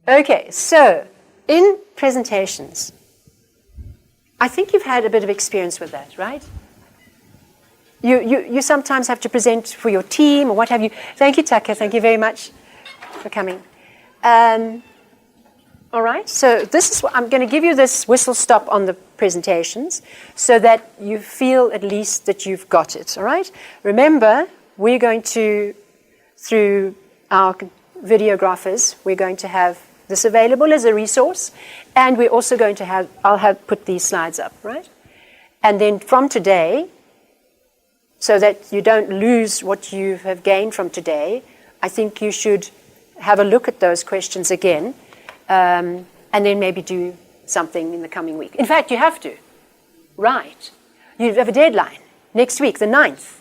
Okay, so in presentations, I think you've had a bit of experience with that, right? You sometimes have to present for your team or what have you. Thank you, Tucker. Thank you very much for coming. All right, so this is what I'm going to give you this whistle stop on the presentations so that you feel at least that you've got it, all right? Remember, we're going to, through our videographers, we're going to have this available as a resource, and we're also going to have, I'll have put these slides up, right? And then from today, so that you don't lose what you have gained from today, I think you should have a look at those questions again, and then maybe do something in the coming week. In fact, you have to. Right. You have a deadline. Next week, the 9th.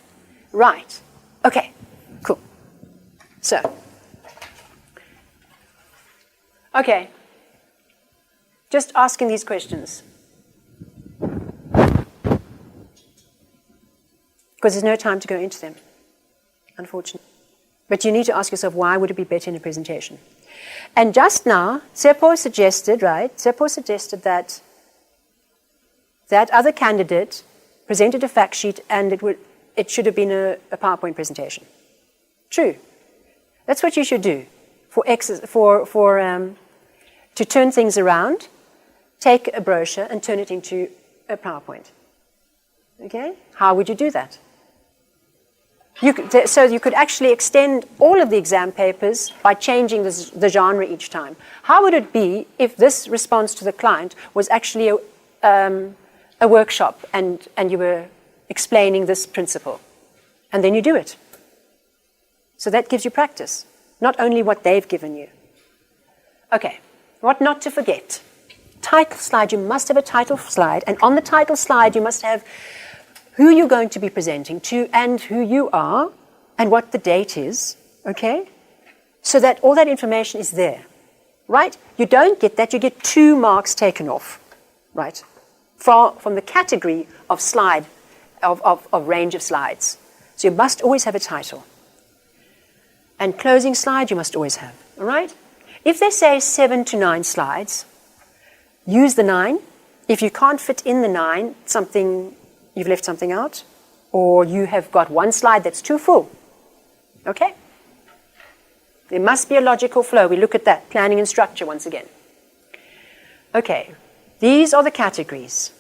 Right. Okay. Cool. So. Okay. Just asking these questions. Because there's no time to go into them, unfortunately. But you need to ask yourself, why would it be better in a presentation? And just now, Seppo suggested, right? Seppo suggested that that other candidate presented a fact sheet and it should have been a PowerPoint presentation. True. That's what you should do to turn things around. Take a brochure and turn it into a PowerPoint. Okay? How would you do that? So you could actually extend all of the exam papers by changing the genre each time. How would it be if this response to the client was actually a workshop and you were explaining this principle? And then you do it. So that gives you practice, not only what they've given you. Okay, what not to forget. Title slide, you must have a title slide, and on the title slide you must have who you're going to be presenting to and who you are and what the date is, okay? So that all that information is there, right? You don't get that, you get 2 marks taken off, right? From the category of slide, of range of slides. So you must always have a title. And closing slide you must always have, all right? If they say 7 to 9 slides, use the 9. If you can't fit in the 9, you've left something out, or you have got one slide that's too full. Okay? There must be a logical flow. We look at that, planning and structure once again. Okay, these are the categories.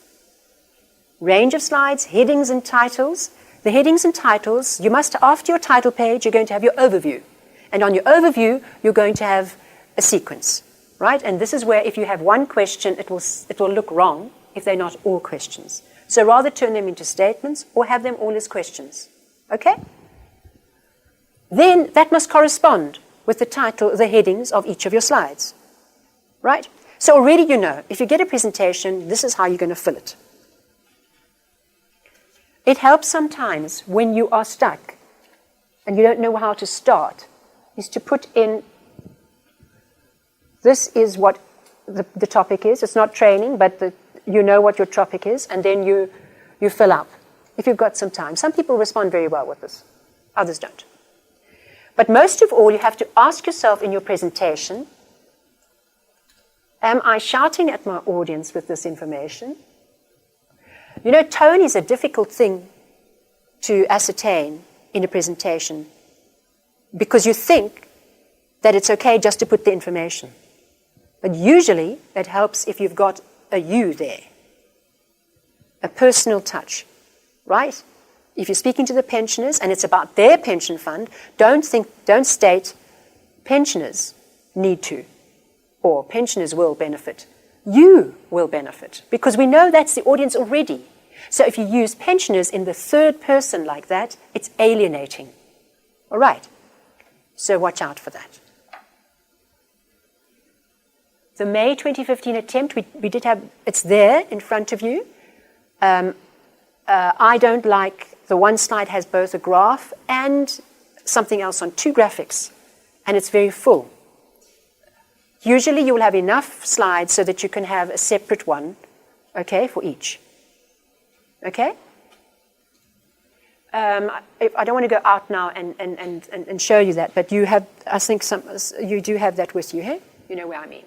Range of slides, headings and titles. The headings and titles, you must, after your title page, you're going to have your overview. And on your overview, you're going to have a sequence, right? And this is where if you have one question, it will look wrong if they're not all questions. So rather turn them into statements or have them all as questions. Okay? Then that must correspond with the title, the headings of each of your slides. Right? So already you know, if you get a presentation, this is how you're going to fill it. It helps sometimes when you are stuck and you don't know how to start, is to put in, this is what the topic is. It's not training, but you know what your topic is, and then you fill up, if you've got some time. Some people respond very well with this, others don't. But most of all, you have to ask yourself in your presentation, am I shouting at my audience with this information? You know, tone is a difficult thing to ascertain in a presentation because you think that it's okay just to put the information. But usually, it helps if you've got a you there, a personal touch, right? If you're speaking to the pensioners and it's about their pension fund, don't state pensioners need to or pensioners will benefit. You will benefit because we know that's the audience already. So if you use pensioners in the third person like that, it's alienating. All right, so watch out for that. The May 2015 attempt, we did have, it's there in front of you. I don't like, the one slide has both a graph and something else on 2 graphics, and it's very full. Usually you will have enough slides so that you can have a separate one, okay, for each. Okay? I don't want to go out now and show you that, but you have, I think you do have that with you, hey? You know where I mean.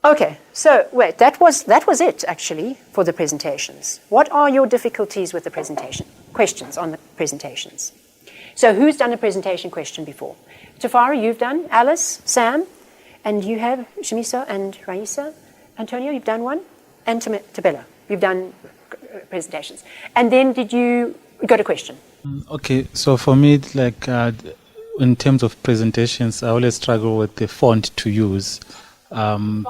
Okay, so wait, that was it actually for the presentations. What are your difficulties with the presentation? Questions on the presentations. So who's done a presentation question before? Tafara, you've done. Alice, Sam, and you have Shamisa and Raisa. Antonio, you've done one. And Tabella, you've done presentations. And then did you got a question? Okay, so for me, like in terms of presentations, I always struggle with the font to use. Font?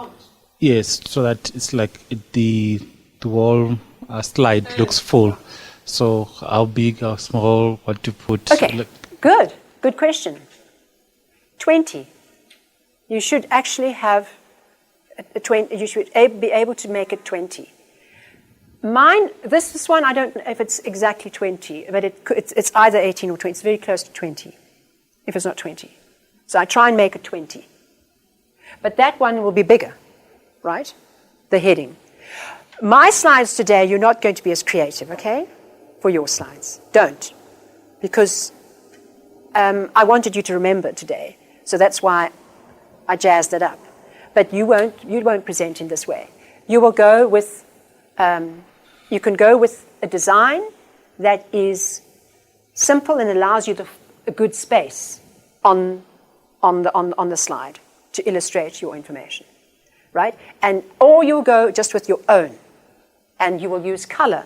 Yes, so that it's like the whole slide looks full. So how big, how small, what to put? Okay, good question. 20. You should actually have a 20. You should be able to make it 20. Mine, this one, I don't know if it's exactly 20, but it's either 18 or 20. It's very close to 20, if it's not 20. So I try and make it 20. But that one will be bigger, right? The heading. My slides today, you're not going to be as creative, okay? For your slides. Don't. Because I wanted you to remember today. So that's why I jazzed it up. But you won't present in this way. You will go with, you can go with a design that is simple and allows you a good space on the slide to illustrate your information, right? Or you'll go just with your own, and you will use color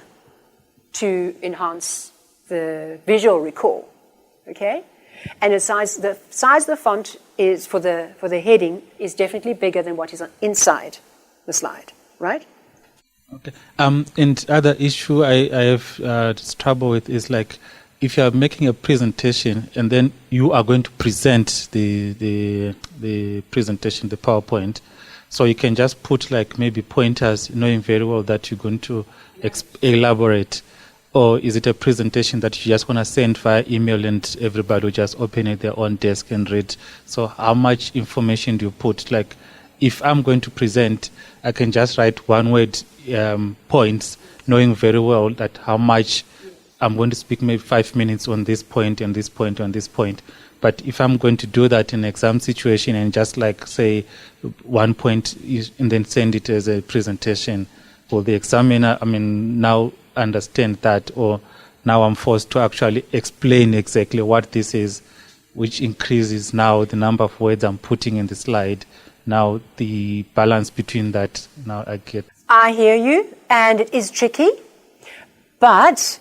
to enhance the visual recall, okay? And the size of the font is for the heading is definitely bigger than what is inside the slide, right? Okay. And other issue I have trouble with is like if you are making a presentation and then you are going to present the presentation, the PowerPoint, so you can just put like maybe pointers, knowing very well that you're going to elaborate. Or is it a presentation that you just want to send via email and everybody will just open it at their own desk and read? So how much information do you put? Like if I'm going to present, I can just write one-word points, knowing very well that how much I'm going to speak maybe 5 minutes on this point and this point and this point. But if I'm going to do that in an exam situation and just like say 1 point and then send it as a presentation, will the examiner, now understand that, or now I'm forced to actually explain exactly what this is, which increases now the number of words I'm putting in the slide. Now the balance between that, now I get. I hear you, and it is tricky, but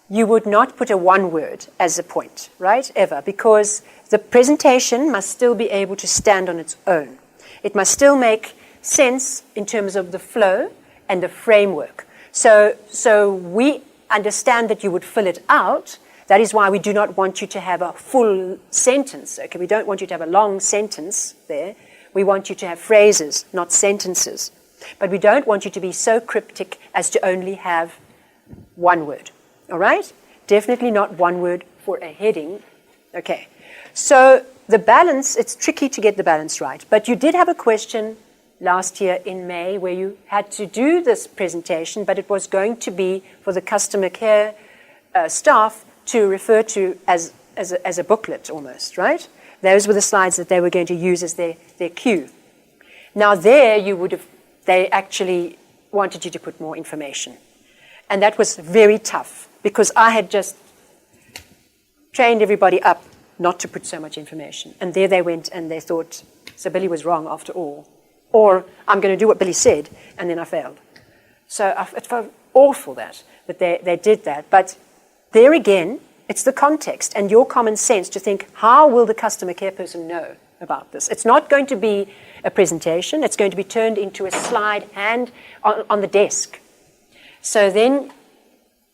you would not put a one word as a point, right, ever, because the presentation must still be able to stand on its own. It must still make sense in terms of the flow and the framework. So we understand that you would fill it out. That is why we do not want you to have a full sentence. Okay, we don't want you to have a long sentence there. We want you to have phrases, not sentences. But we don't want you to be so cryptic as to only have one word. All right? Definitely not one word for a heading. Okay. So the balance, it's tricky to get the balance right. But you did have a question last year in May where you had to do this presentation, but it was going to be for the customer care staff to refer to as a booklet almost, right? Those were the slides that they were going to use as their cue. Now there they actually wanted you to put more information. And that was very tough because I had just trained everybody up not to put so much information. And there they went and they thought, so Billy was wrong after all. Or I'm going to do what Billy said, and then I failed. So it felt awful that they did that. But there again, it's the context and your common sense to think, how will the customer care person know about this? It's not going to be a presentation. It's going to be turned into a slide and on the desk. So then,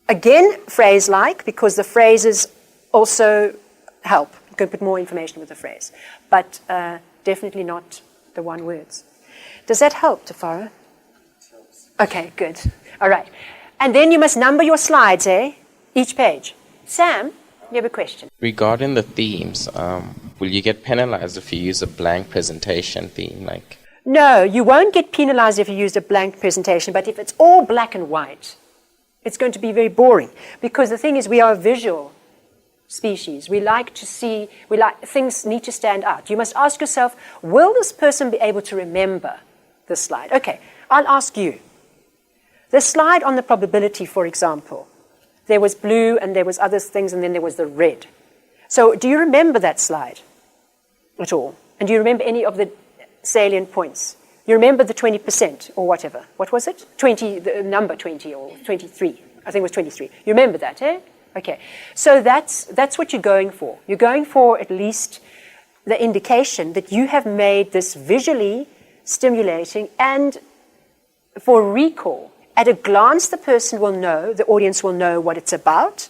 again, phrase-like, because the phrases also help. You can put more information with the phrase. But definitely not the one words. Does that help, Tafara? Okay, good. All right. And then you must number your slides, each page. Sam, you have a question. Regarding the themes, will you get penalized if you use a blank presentation theme? No, you won't get penalized if you use a blank presentation, but if it's all black and white, it's going to be very boring. Because the thing is, we are a visual species. We like to see, things need to stand out. You must ask yourself, will this person be able to remember this slide? Okay, I'll ask you. The slide on the probability, for example, there was blue and there was other things and then there was the red. So do you remember that slide at all? And do you remember any of the salient points? You remember the 20% or whatever. What was it? 20, the number 20 or 23. I think it was 23. You remember that, eh? Okay. So that's what you're going for. You're going for at least the indication that you have made this visually stimulating, and for recall. At a glance, the person will know, the audience will know what it's about,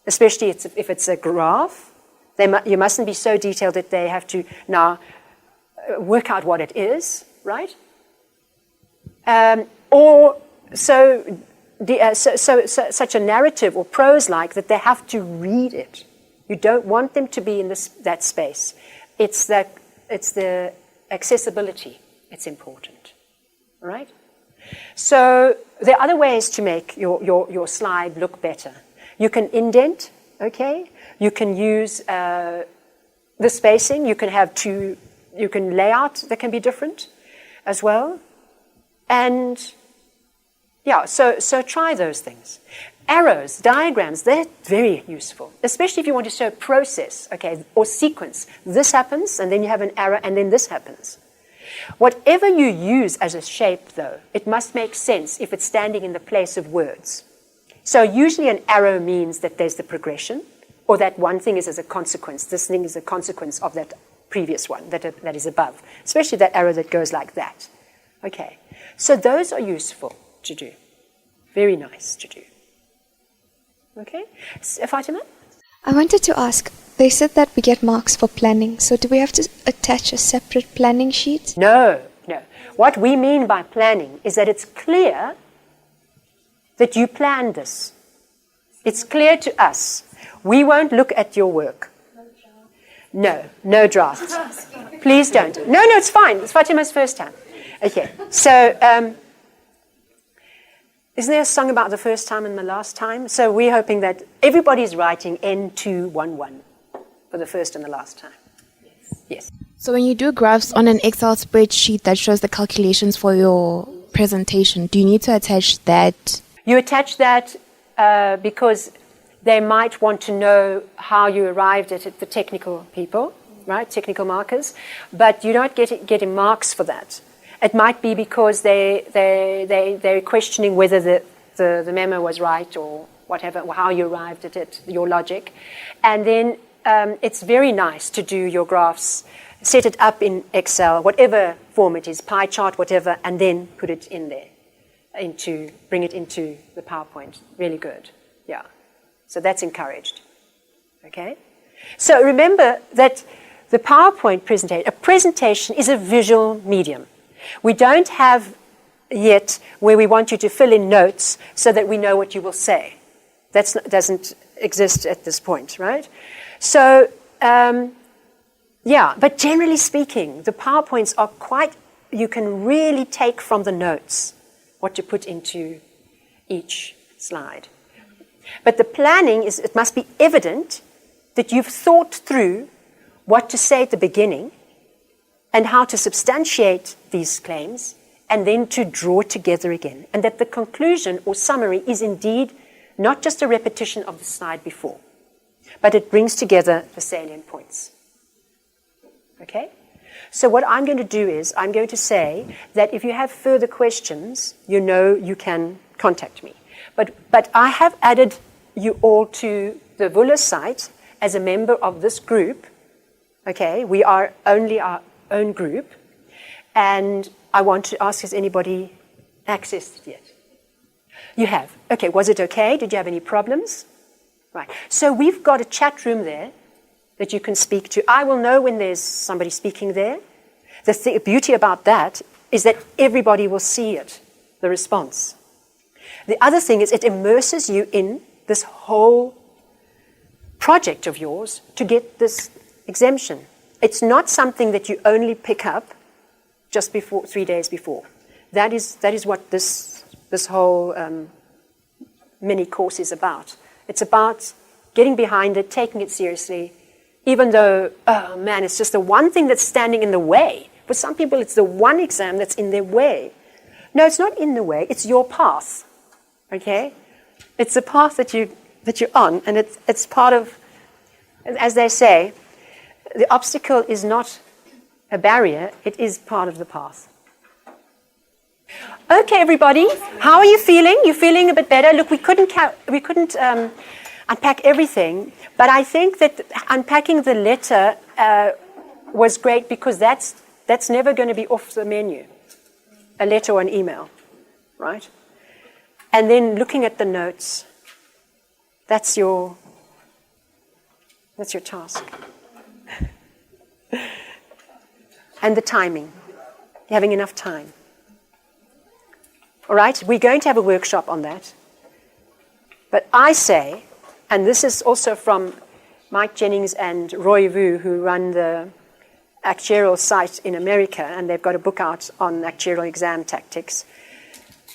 especially if it's a graph. You mustn't be so detailed that they have to now work out what it is, right? Such a narrative or prose-like that they have to read it. You don't want them to be in that space. It's the accessibility. It's important, right? So there are other ways to make your slide look better. You can indent, okay? You can use the spacing. You can have you can layout that can be different as well. And yeah, so try those things. Arrows, diagrams, they're very useful, especially if you want to show a process, okay, or sequence. This happens, and then you have an arrow, and then this happens. Whatever you use as a shape, though, it must make sense if it's standing in the place of words. So usually an arrow means that there's the progression, or that one thing is as a consequence. This thing is a consequence of that previous one that is above, especially that arrow that goes like that. Okay, so those are useful to do. Very nice to do. Okay, Fatima? I wanted to ask, they said that we get marks for planning, so do we have to attach a separate planning sheet? No. What we mean by planning is that it's clear that you planned this. It's clear to us. We won't look at your work. No draft. Please don't. No, it's fine. It's Fatima's first time. Okay, so isn't there a song about the first time and the last time? So we're hoping that everybody's writing N211 for the first and the last time. Yes. So when you do graphs on an Excel spreadsheet that shows the calculations for your presentation, do you need to attach that? You attach that because they might want to know how you arrived at it, the technical people, right? Technical markers. But you're not getting marks for that. It might be because they're questioning whether the memo was right or whatever, or how you arrived at it, your logic. And then it's very nice to do your graphs, set it up in Excel, whatever form it is, pie chart, whatever, and then put it in there, bring it into the PowerPoint. Really good, yeah. So that's encouraged, okay? So remember that the PowerPoint presentation is a visual medium. We don't have yet where we want you to fill in notes so that we know what you will say. That doesn't exist at this point, right? So, yeah, but generally speaking, the PowerPoints are you can really take from the notes what to put into each slide. But the planning it must be evident that you've thought through what to say at the beginning and how to substantiate these claims, and then to draw it together again. And that the conclusion or summary is indeed not just a repetition of the slide before, but it brings together the salient points. Okay? So what I'm going to do is, I'm going to say that if you have further questions, you can contact me. But I have added you all to the Vuller site as a member of this group. Okay? We are only our own group, and I want to ask, has anybody accessed it yet? You have. Okay, was it okay? Did you have any problems? Right. So we've got a chat room there that you can speak to. I will know when there's somebody speaking there. The beauty about that is that everybody will see it, the response. The other thing is it immerses you in this whole project of yours to get this exemption. It's not something that you only pick up just 3 days before. That is what this whole mini course is about. It's about getting behind it, taking it seriously, even though, oh man, it's just the one thing that's standing in the way. For some people, it's the one exam that's in their way. No, it's not in the way. It's your path, okay? It's the path that you're on, and it's part of, as they say, the obstacle is not a barrier, it is part of the path. Okay, everybody, how are you feeling? You feeling a bit better? Look, we couldn't unpack everything, but I think that unpacking the letter was great because that's never going to be off the menu, a letter or an email, right? And then looking at the notes, that's your task. And the timing, having enough time. All right, we're going to have a workshop on that. But I say, and this is also from Mike Jennings and Roy Vu, who run the actuarial site in America, and they've got a book out on actuarial exam tactics,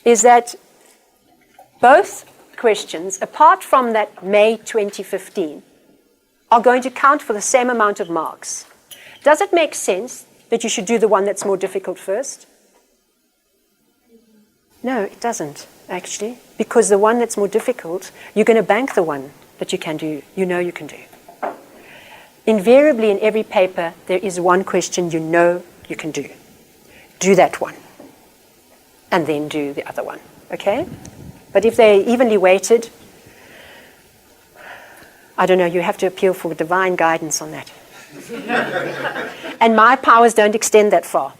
is that both questions, apart from that May 2015, are going to count for the same amount of marks. Does it make sense that you should do the one that's more difficult first? No, it doesn't, actually, because the one that's more difficult, you're going to bank the one that you can do, you know you can do. Invariably, in every paper, there is one question you know you can do. Do that one, and then do the other one, okay? But if they're evenly weighted, I don't know, you have to appeal for divine guidance on that. And my powers don't extend that far.